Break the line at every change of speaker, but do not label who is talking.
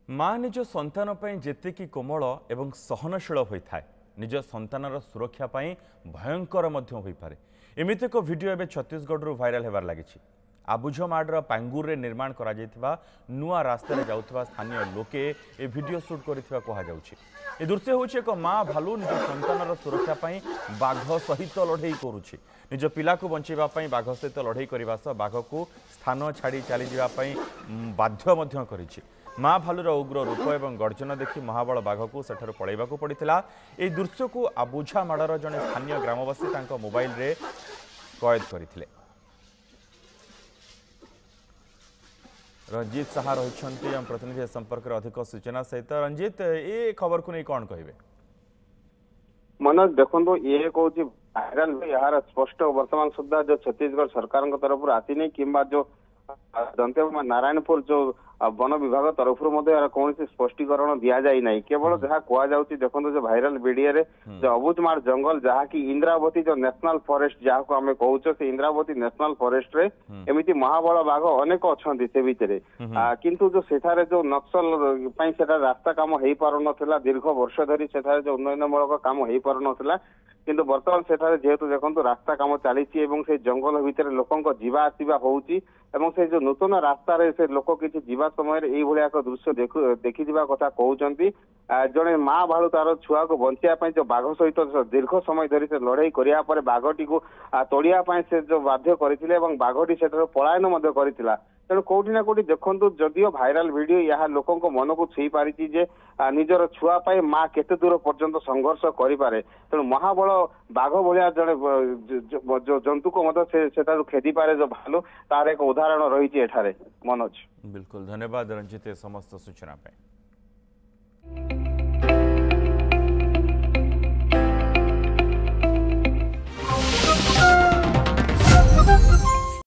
माँ निज संतान जेतिकी कोमल एवं सहनशील होता है निज संतानर सुरक्षा पाई भयंकर होइपारे एमिति एक वीडियो एवं छत्तीसगढ़ भाइराल होबार लगी। आबुझमाड़ पांगुर निर्माण करा नुआ रास्तार जाउथबा स्थानीय लोके ए वीडियो शूट करथिबा कहा जाउछि। ए दृश्य होछि एक माँ भालू निज संतानर सुरक्षा पाई बाघ सहित लड़ाई करुछि। निज पिला को बंचेबा पाई बाघ सहित लड़ाई करबा सह बाघ को स्थान छाड़ी चली जाबा पाई बाध्य मध्य करिछि। माँ भालुर उग्र रूप एवं गर्जन देखि महाबल बाघ को सेठार पलैबाकू पड़िथिला। ए दृश्य को आबुझमाड़र जने स्थानीय ग्रामवासी तांको मोबाइल रे कैद करथिले। रंजीत साहा रही प्रतिनिधि संपर्क अधिक सूचना सहित। रंजीत, ये खबर को नहीं कौन कहे?
मनोज देखो ये कौन भाइराल यार स्पष्ट वर्तमान सुधा जो छत्तीसगढ़ सरकार तरफ आसी कि जो दंतेवाड़ा नारायणपुर जो वन विभाग तरफ कौन स्पष्टीकरण दि जाए ना। केवल जहाँ कहुच्छी देखो जो भाइराल वीडियो रे जो अबुझमाड़ जंगल जहाँ की इंद्रावती जो नेशनल फॉरेस्ट जहाँ को आम कहूँ से इंद्रावती नेशनल फॉरेस्ट रे एमती महाबल बाघ अनेक अच्छा से भितर किंतु जो सेठारे जो नक्सल से रास्ता काम हो पार ना दीर्घ वर्ष धरी से जो उन्नयनमूलक काम हो पार ना किंतु बर्तमान सेठारे जेहेतु देखो रास्ता काम चली से जंगल भितर लोक जीवा आसवा होउची एवं से जो नूतन रास्ता रे से लोक किसी जीवा समय ये एक दृश्य देखी कथा कहते जड़े माँ भालू तार छुआ को बचाई जो बाघ सहित दीर्घ समय धरी से लड़ाई कराया बाघटी को तोड़िया से जो बाध्य करते बाघटी से पलायन करथिला। तेणु कौटी ना कौटी देखु जदियो भाइराल वीडियो यहाँ लोक मन को छुई पारी निजर छुआ पाई माँ केते दूर पर्यंत संघर्ष करें। तेणु महाबल बाघ भाया जड़े जंतु को खेदी पारे जो भालू तार एक उदाहरण रही। मनोज,
बिल्कुल धन्यवाद रंजित समस्त सूचना पे।